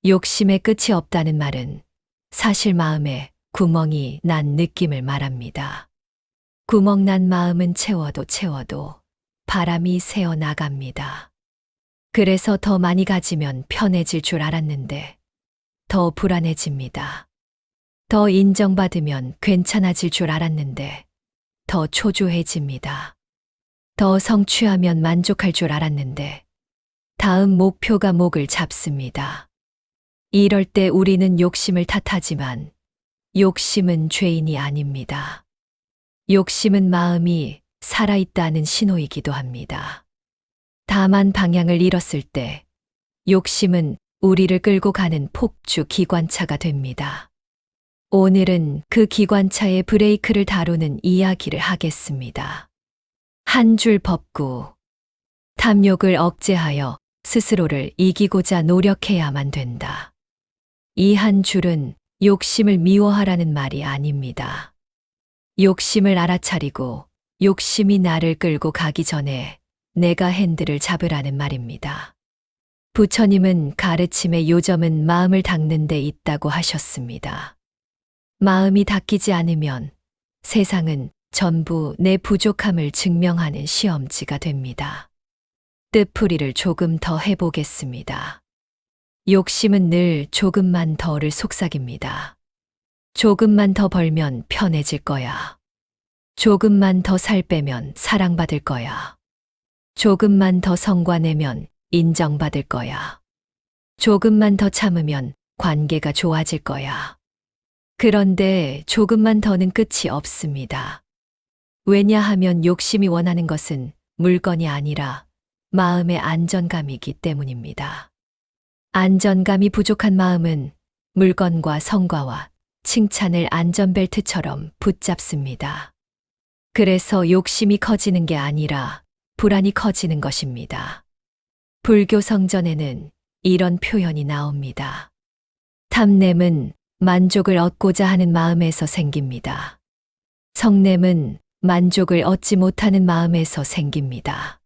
욕심의 끝이 없다는 말은 사실 마음에 구멍이 난 느낌을 말합니다. 구멍 난 마음은 채워도 채워도 바람이 새어 나갑니다. 그래서 더 많이 가지면 편해질 줄 알았는데 더 불안해집니다. 더 인정받으면 괜찮아질 줄 알았는데 더 초조해집니다. 더 성취하면 만족할 줄 알았는데 다음 목표가 목을 잡습니다. 이럴 때 우리는 욕심을 탓하지만 욕심은 죄인이 아닙니다. 욕심은 마음이 살아있다는 신호이기도 합니다. 다만 방향을 잃었을 때 욕심은 우리를 끌고 가는 폭주 기관차가 됩니다. 오늘은 그 기관차의 브레이크를 다루는 이야기를 하겠습니다. 한 줄 법구. 탐욕을 억제하여 스스로를 이기고자 노력해야만 된다. 이 한 줄은 욕심을 미워하라는 말이 아닙니다. 욕심을 알아차리고 욕심이 나를 끌고 가기 전에 내가 핸들을 잡으라는 말입니다. 부처님은 가르침의 요점은 마음을 닦는 데 있다고 하셨습니다. 마음이 닦이지 않으면 세상은 전부 내 부족함을 증명하는 시험지가 됩니다. 뜻풀이를 조금 더 해보겠습니다. 욕심은 늘 조금만 더를 속삭입니다. 조금만 더 벌면 편해질 거야. 조금만 더 살 빼면 사랑받을 거야. 조금만 더 성과 내면 인정받을 거야. 조금만 더 참으면 관계가 좋아질 거야. 그런데 조금만 더는 끝이 없습니다. 왜냐하면 욕심이 원하는 것은 물건이 아니라 마음의 안정감이기 때문입니다. 안전감이 부족한 마음은 물건과 성과와 칭찬을 안전벨트처럼 붙잡습니다. 그래서 욕심이 커지는 게 아니라 불안이 커지는 것입니다. 불교 성전에는 이런 표현이 나옵니다. 탐냄은 만족을 얻고자 하는 마음에서 생깁니다. 성냄은 만족을 얻지 못하는 마음에서 생깁니다.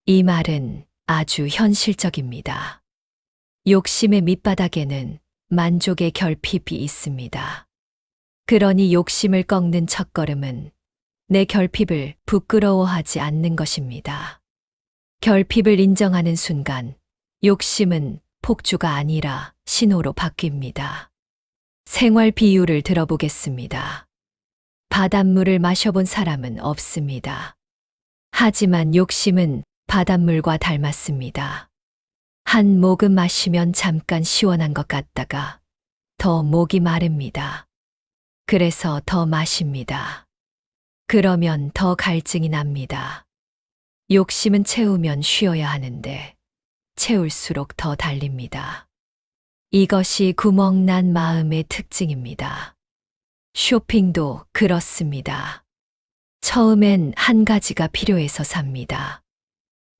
이 말은 아주 현실적입니다. 욕심의 밑바닥에는 만족의 결핍이 있습니다. 그러니 욕심을 꺾는 첫걸음은 내 결핍을 부끄러워하지 않는 것입니다. 결핍을 인정하는 순간 욕심은 폭주가 아니라 신호로 바뀝니다. 생활 비유를 들어보겠습니다. 바닷물을 마셔본 사람은 없습니다. 하지만 욕심은 바닷물과 닮았습니다. 한 모금 마시면 잠깐 시원한 것 같다가 더 목이 마릅니다. 그래서 더 마십니다. 그러면 더 갈증이 납니다. 욕심은 채우면 쉬어야 하는데 채울수록 더 달립니다. 이것이 구멍난 마음의 특징입니다. 쇼핑도 그렇습니다. 처음엔 한 가지가 필요해서 삽니다.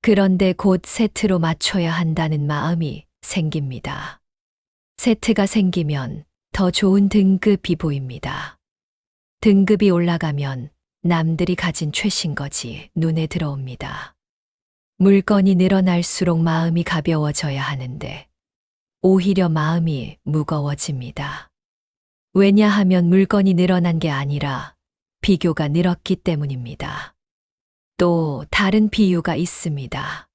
그런데 곧 세트로 맞춰야 한다는 마음이 생깁니다. 세트가 생기면 더 좋은 등급이 보입니다. 등급이 올라가면 남들이 가진 최신 것이 눈에 들어옵니다. 물건이 늘어날수록 마음이 가벼워져야 하는데 오히려 마음이 무거워집니다. 왜냐하면 물건이 늘어난 게 아니라 비교가 늘었기 때문입니다. 또 다른 비유가 있습니다.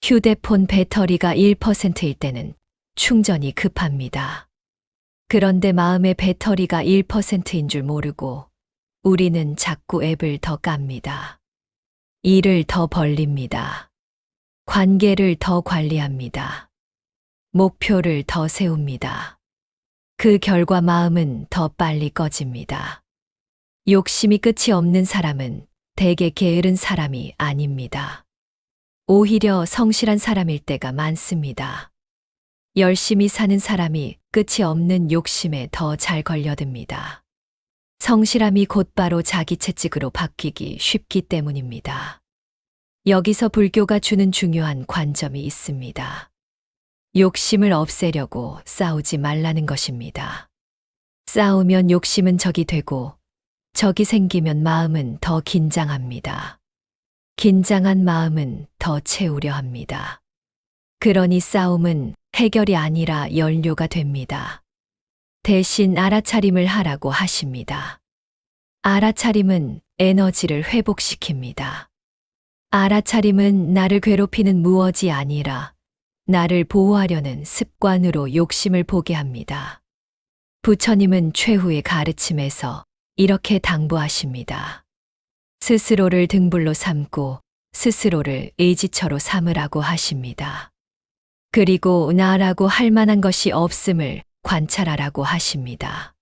휴대폰 배터리가 1%일 때는 충전이 급합니다. 그런데 마음의 배터리가 1%인 줄 모르고 우리는 자꾸 앱을 더 깝니다. 일을 더 벌립니다. 관계를 더 관리합니다. 목표를 더 세웁니다. 그 결과 마음은 더 빨리 꺼집니다. 욕심이 끝이 없는 사람은 대개 게으른 사람이 아닙니다. 오히려 성실한 사람일 때가 많습니다. 열심히 사는 사람이 끝이 없는 욕심에 더 잘 걸려듭니다. 성실함이 곧바로 자기 채찍으로 바뀌기 쉽기 때문입니다. 여기서 불교가 주는 중요한 관점이 있습니다. 욕심을 없애려고 싸우지 말라는 것입니다. 싸우면 욕심은 적이 되고 적이 생기면 마음은 더 긴장합니다. 긴장한 마음은 더 채우려 합니다. 그러니 싸움은 해결이 아니라 연료가 됩니다. 대신 알아차림을 하라고 하십니다. 알아차림은 에너지를 회복시킵니다. 알아차림은 나를 괴롭히는 무엇이 아니라 나를 보호하려는 습관으로 욕심을 보게 합니다. 부처님은 최후의 가르침에서 이렇게 당부하십니다. 스스로를 등불로 삼고 스스로를 의지처로 삼으라고 하십니다. 그리고 나라고 할 만한 것이 없음을 관찰하라고 하십니다.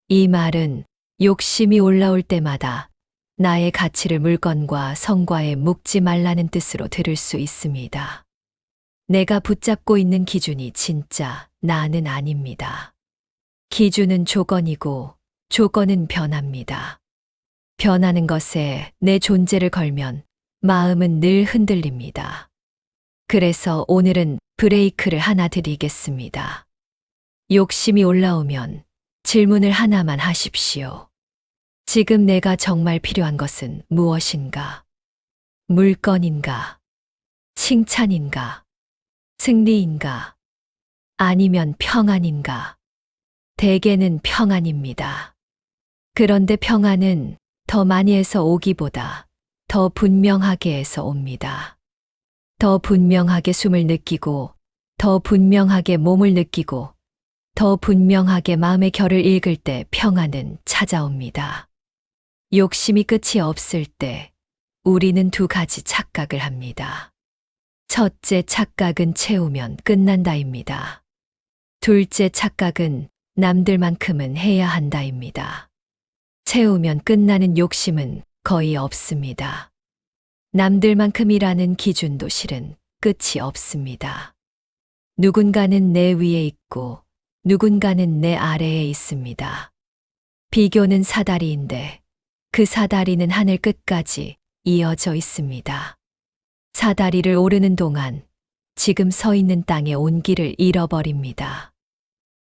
이 말은 욕심이 올라올 때마다 나의 가치를 물건과 성과에 묶지 말라는 뜻으로 들을 수 있습니다. 내가 붙잡고 있는 기준이 진짜 나는 아닙니다. 기준은 조건이고 조건은 변합니다. 변하는 것에 내 존재를 걸면 마음은 늘 흔들립니다. 그래서 오늘은 브레이크를 하나 드리겠습니다. 욕심이 올라오면 질문을 하나만 하십시오. 지금 내가 정말 필요한 것은 무엇인가? 물건인가? 칭찬인가? 승리인가? 아니면 평안인가? 대개는 평안입니다. 그런데 평안은 더 많이 해서 오기보다 더 분명하게 해서 옵니다. 더 분명하게 숨을 느끼고, 더 분명하게 몸을 느끼고, 더 분명하게 마음의 결을 읽을 때 평안은 찾아옵니다. 욕심이 끝이 없을 때 우리는 두 가지 착각을 합니다. 첫째 착각은 채우면 끝난다입니다. 둘째 착각은 남들만큼은 해야 한다입니다. 채우면 끝나는 욕심은 거의 없습니다. 남들만큼이라는 기준도 실은 끝이 없습니다. 누군가는 내 위에 있고 누군가는 내 아래에 있습니다. 비교는 사다리인데 그 사다리는 하늘 끝까지 이어져 있습니다. 사다리를 오르는 동안 지금 서 있는 땅의 온기를 잃어버립니다.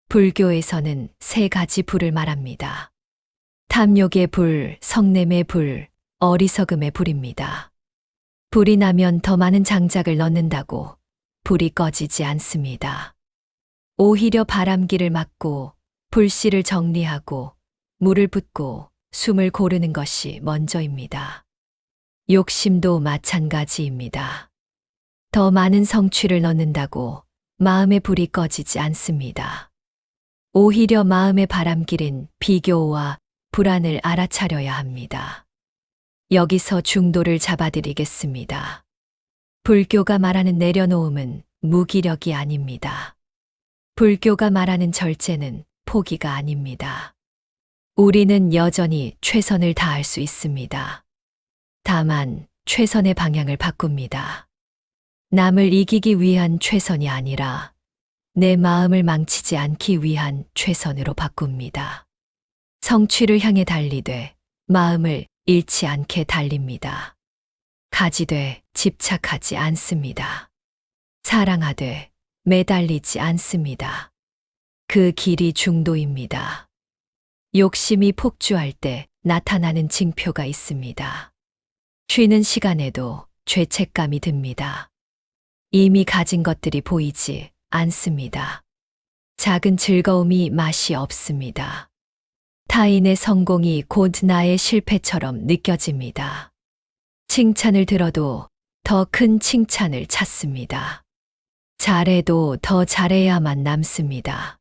불교에서는 세 가지 불을 말합니다. 탐욕의 불, 성냄의 불, 어리석음의 불입니다. 불이 나면 더 많은 장작을 넣는다고 불이 꺼지지 않습니다. 오히려 바람기를 막고 불씨를 정리하고 물을 붓고 숨을 고르는 것이 먼저입니다. 욕심도 마찬가지입니다. 더 많은 성취를 넣는다고 마음의 불이 꺼지지 않습니다. 오히려 마음의 바람길인 비교와 불안을 알아차려야 합니다. 여기서 중도를 잡아드리겠습니다. 불교가 말하는 내려놓음은 무기력이 아닙니다. 불교가 말하는 절제는 포기가 아닙니다. 우리는 여전히 최선을 다할 수 있습니다. 다만 최선의 방향을 바꿉니다. 남을 이기기 위한 최선이 아니라 내 마음을 망치지 않기 위한 최선으로 바꿉니다. 성취를 향해 달리되 마음을 잃지 않게 달립니다. 가지되 집착하지 않습니다. 사랑하되 매달리지 않습니다. 그 길이 중도입니다. 욕심이 폭주할 때 나타나는 징표가 있습니다. 쉬는 시간에도 죄책감이 듭니다. 이미 가진 것들이 보이지 않습니다. 작은 즐거움이 맛이 없습니다. 타인의 성공이 곧 나의 실패처럼 느껴집니다. 칭찬을 들어도 더 큰 칭찬을 찾습니다. 잘해도 더 잘해야만 남습니다.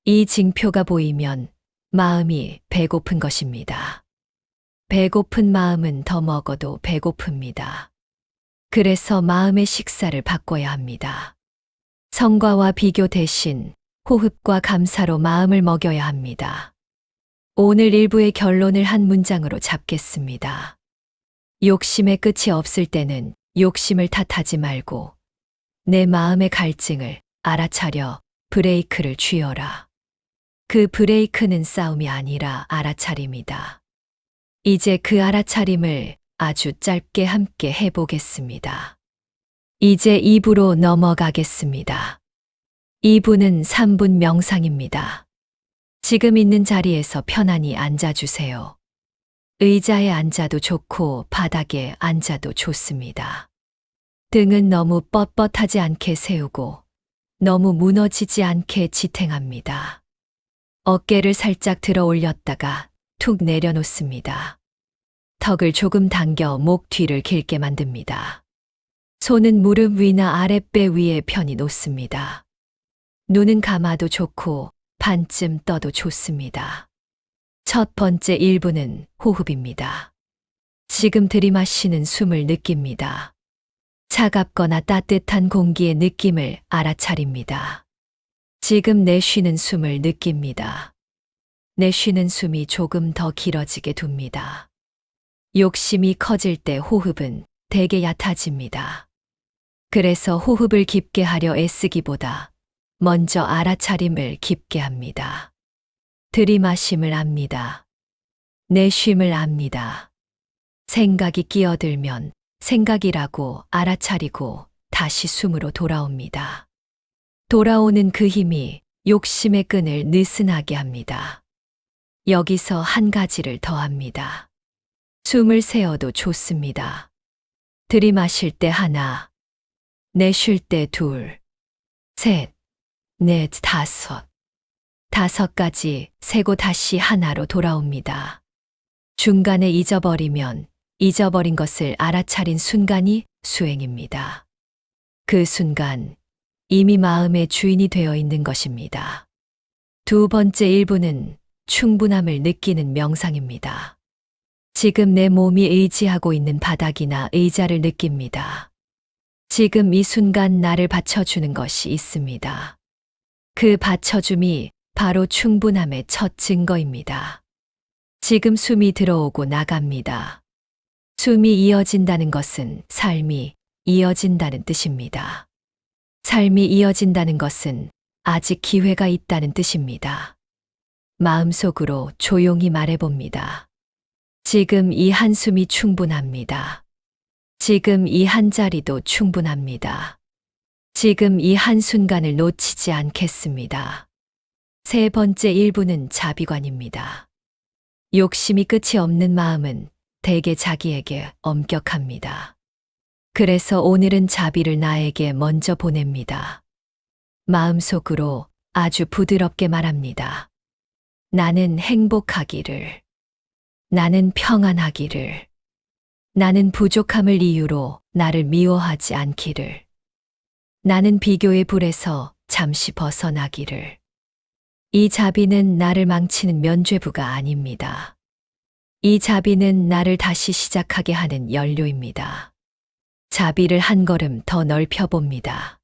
이 징표가 보이면 마음이 배고픈 것입니다. 배고픈 마음은 더 먹어도 배고픕니다. 그래서 마음의 식사를 바꿔야 합니다. 성과와 비교 대신 호흡과 감사로 마음을 먹여야 합니다. 오늘 일부의 결론을 한 문장으로 잡겠습니다. 욕심의 끝이 없을 때는 욕심을 탓하지 말고 내 마음의 갈증을 알아차려 브레이크를 쥐어라. 그 브레이크는 싸움이 아니라 알아차림이다. 이제 그 알아차림을 아주 짧게 함께 해보겠습니다. 이제 2부로 넘어가겠습니다. 2부는 3분 명상입니다. 지금 있는 자리에서 편안히 앉아주세요. 의자에 앉아도 좋고 바닥에 앉아도 좋습니다. 등은 너무 뻣뻣하지 않게 세우고 너무 무너지지 않게 지탱합니다. 어깨를 살짝 들어 올렸다가 툭 내려놓습니다. 턱을 조금 당겨 목 뒤를 길게 만듭니다. 손은 무릎 위나 아랫배 위에 편히 놓습니다. 눈은 감아도 좋고 반쯤 떠도 좋습니다. 첫 번째 1분은 호흡입니다. 지금 들이마시는 숨을 느낍니다. 차갑거나 따뜻한 공기의 느낌을 알아차립니다. 지금 내쉬는 숨을 느낍니다. 내쉬는 숨이 조금 더 길어지게 둡니다. 욕심이 커질 때 호흡은 되게 얕아집니다. 그래서 호흡을 깊게 하려 애쓰기보다 먼저 알아차림을 깊게 합니다. 들이마심을 압니다. 내쉼을 압니다. 생각이 끼어들면 생각이라고 알아차리고 다시 숨으로 돌아옵니다. 돌아오는 그 힘이 욕심의 끈을 느슨하게 합니다. 여기서 한 가지를 더합니다. 숨을 세어도 좋습니다. 들이마실 때 하나, 내쉴 때 둘, 셋, 넷, 다섯. 5가지 세고 다시 하나로 돌아옵니다. 중간에 잊어버리면 잊어버린 것을 알아차린 순간이 수행입니다. 그 순간 이미 마음의 주인이 되어 있는 것입니다. 두 번째 1분은 충분함을 느끼는 명상입니다. 지금 내 몸이 의지하고 있는 바닥이나 의자를 느낍니다. 지금 이 순간 나를 받쳐주는 것이 있습니다. 그 받쳐줌이 바로 충분함의 첫 증거입니다. 지금 숨이 들어오고 나갑니다. 숨이 이어진다는 것은 삶이 이어진다는 뜻입니다. 삶이 이어진다는 것은 아직 기회가 있다는 뜻입니다. 마음속으로 조용히 말해봅니다. 지금 이 한숨이 충분합니다. 지금 이 한 자리도 충분합니다. 지금 이 한순간을 놓치지 않겠습니다. 세 번째 1분은 자비관입니다. 욕심이 끝이 없는 마음은 대개 자기에게 엄격합니다. 그래서 오늘은 자비를 나에게 먼저 보냅니다. 마음속으로 아주 부드럽게 말합니다. 나는 행복하기를. 나는 평안하기를. 나는 부족함을 이유로 나를 미워하지 않기를. 나는 비교의 불에서 잠시 벗어나기를. 이 자비는 나를 망치는 면죄부가 아닙니다. 이 자비는 나를 다시 시작하게 하는 연료입니다. 자비를 한 걸음 더 넓혀봅니다.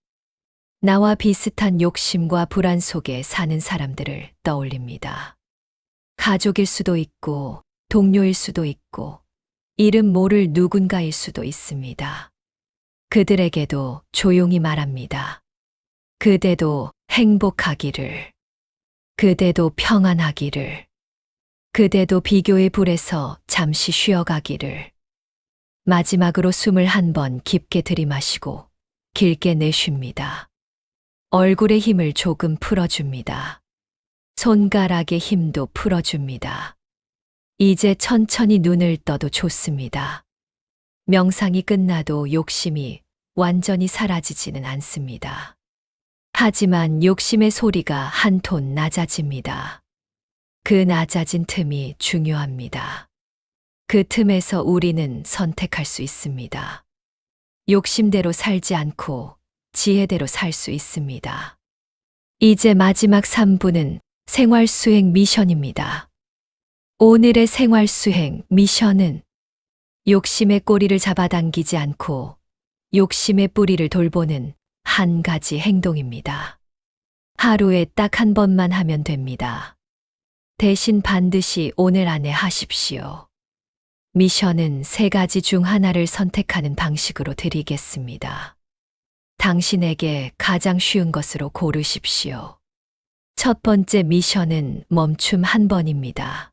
나와 비슷한 욕심과 불안 속에 사는 사람들을 떠올립니다. 가족일 수도 있고, 동료일 수도 있고, 이름 모를 누군가일 수도 있습니다. 그들에게도 조용히 말합니다. 그대도 행복하기를. 그대도 평안하기를. 그대도 비교의 불에서 잠시 쉬어가기를. 마지막으로 숨을 한 번 깊게 들이마시고 길게 내쉽니다. 얼굴의 힘을 조금 풀어줍니다. 손가락의 힘도 풀어줍니다. 이제 천천히 눈을 떠도 좋습니다. 명상이 끝나도 욕심이 완전히 사라지지는 않습니다. 하지만 욕심의 소리가 한 톤 낮아집니다. 그 낮아진 틈이 중요합니다. 그 틈에서 우리는 선택할 수 있습니다. 욕심대로 살지 않고 지혜대로 살 수 있습니다. 이제 마지막 3분은 생활 수행 미션입니다. 오늘의 생활 수행 미션은 욕심의 꼬리를 잡아당기지 않고 욕심의 뿌리를 돌보는 한 가지 행동입니다. 하루에 딱 한 번만 하면 됩니다. 대신 반드시 오늘 안에 하십시오. 미션은 3가지 중 하나를 선택하는 방식으로 드리겠습니다. 당신에게 가장 쉬운 것으로 고르십시오. 첫 번째 미션은 멈춤 한 번입니다.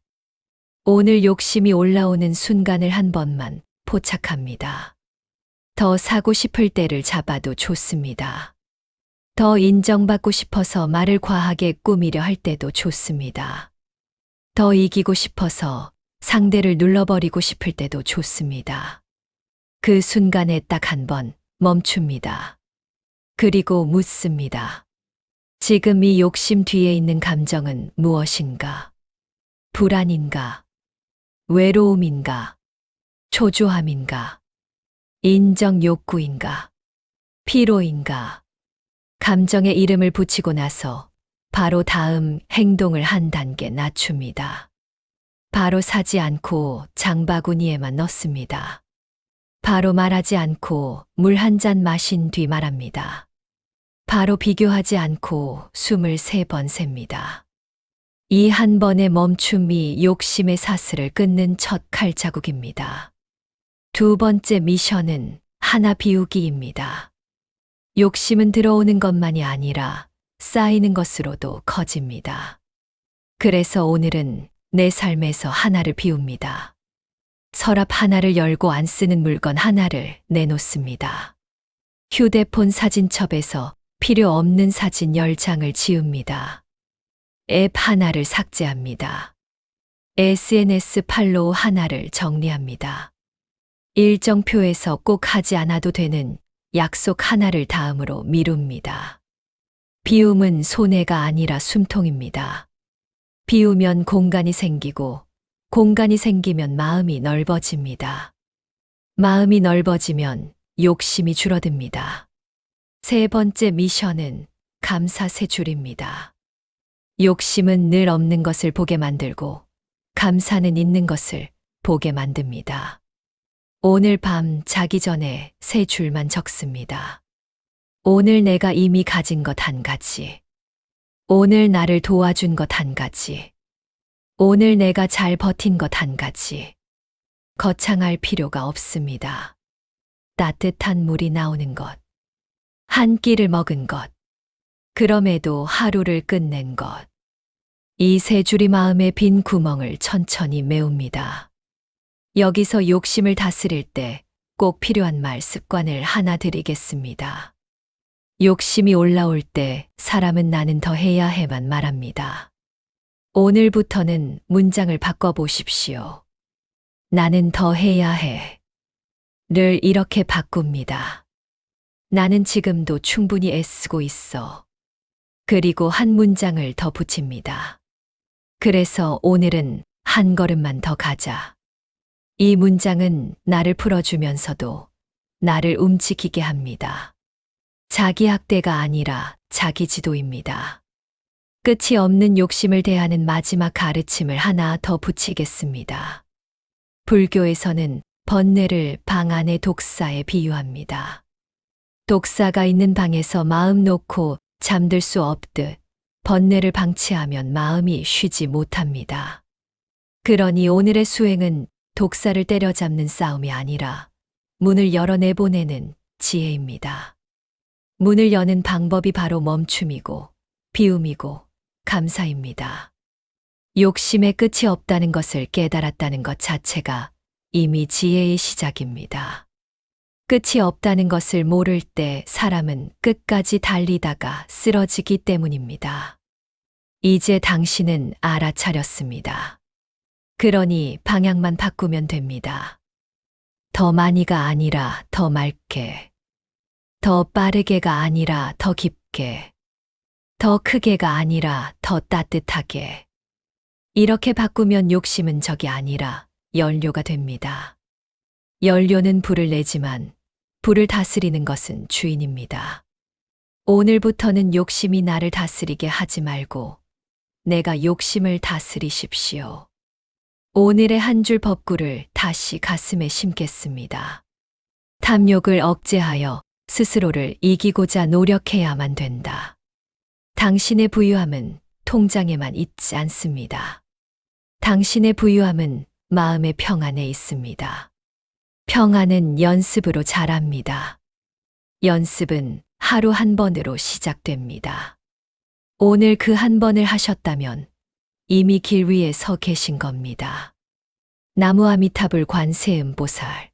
오늘 욕심이 올라오는 순간을 한 번만 포착합니다. 더 사고 싶을 때를 잡아도 좋습니다. 더 인정받고 싶어서 말을 과하게 꾸미려 할 때도 좋습니다. 더 이기고 싶어서 상대를 눌러버리고 싶을 때도 좋습니다. 그 순간에 딱 한 번 멈춥니다. 그리고 묻습니다. 지금 이 욕심 뒤에 있는 감정은 무엇인가? 불안인가? 외로움인가? 초조함인가? 인정 욕구인가? 피로인가? 감정의 이름을 붙이고 나서 바로 다음 행동을 한 단계 낮춥니다. 바로 사지 않고 장바구니에만 넣습니다. 바로 말하지 않고 물 한 잔 마신 뒤 말합니다. 바로 비교하지 않고 숨을 3번 셉니다. 이 한 번의 멈춤이 욕심의 사슬을 끊는 첫 칼자국입니다. 두 번째 미션은 하나 비우기입니다. 욕심은 들어오는 것만이 아니라 쌓이는 것으로도 커집니다. 그래서 오늘은 내 삶에서 하나를 비웁니다. 서랍 하나를 열고 안 쓰는 물건 하나를 내놓습니다. 휴대폰 사진첩에서 필요 없는 사진 10장을 지웁니다. 앱 하나를 삭제합니다. SNS 팔로우 하나를 정리합니다. 일정표에서 꼭 하지 않아도 되는 약속 하나를 다음으로 미룹니다. 비움은 손해가 아니라 숨통입니다. 비우면 공간이 생기고 공간이 생기면 마음이 넓어집니다. 마음이 넓어지면 욕심이 줄어듭니다. 3번째 미션은 감사 3줄입니다. 욕심은 늘 없는 것을 보게 만들고 감사는 있는 것을 보게 만듭니다. 오늘 밤 자기 전에 3줄만 적습니다. 오늘 내가 이미 가진 것 1가지. 오늘 나를 도와준 것 1가지. 오늘 내가 잘 버틴 것 1가지. 거창할 필요가 없습니다. 따뜻한 물이 나오는 것. 한 끼를 먹은 것. 그럼에도 하루를 끝낸 것. 이 3줄이 마음의 빈 구멍을 천천히 메웁니다. 여기서 욕심을 다스릴 때 꼭 필요한 말 습관을 하나 드리겠습니다. 욕심이 올라올 때 사람은 나는 더 해야 해만 말합니다. 오늘부터는 문장을 바꿔보십시오. 나는 더 해야 해. 를 이렇게 바꿉니다. 나는 지금도 충분히 애쓰고 있어. 그리고 한 문장을 더 붙입니다. 그래서 오늘은 한 걸음만 더 가자. 이 문장은 나를 풀어주면서도 나를 움직이게 합니다. 자기 학대가 아니라 자기 지도입니다. 끝이 없는 욕심을 대하는 마지막 가르침을 하나 더 붙이겠습니다. 불교에서는 번뇌를 방 안의 독사에 비유합니다. 독사가 있는 방에서 마음 놓고 잠들 수 없듯 번뇌를 방치하면 마음이 쉬지 못합니다. 그러니 오늘의 수행은 독사를 때려잡는 싸움이 아니라 문을 열어 내보내는 지혜입니다. 문을 여는 방법이 바로 멈춤이고 비움이고 감사입니다. 욕심의 끝이 없다는 것을 깨달았다는 것 자체가 이미 지혜의 시작입니다. 끝이 없다는 것을 모를 때 사람은 끝까지 달리다가 쓰러지기 때문입니다. 이제 당신은 알아차렸습니다. 그러니 방향만 바꾸면 됩니다. 더 많이가 아니라 더 맑게, 더 빠르게가 아니라 더 깊게, 더 크게가 아니라 더 따뜻하게. 이렇게 바꾸면 욕심은 적이 아니라 연료가 됩니다. 연료는 불을 내지만 불을 다스리는 것은 주인입니다. 오늘부터는 욕심이 나를 다스리게 하지 말고 내가 욕심을 다스리십시오. 오늘의 한 줄 법구를 다시 가슴에 심겠습니다. 탐욕을 억제하여 스스로를 이기고자 노력해야만 된다. 당신의 부유함은 통장에만 있지 않습니다. 당신의 부유함은 마음의 평안에 있습니다. 평안은 연습으로 자랍니다. 연습은 하루 한 번으로 시작됩니다. 오늘 그 한 번을 하셨다면 이미 길 위에 서 계신 겁니다. 나무 아미타불 관세음보살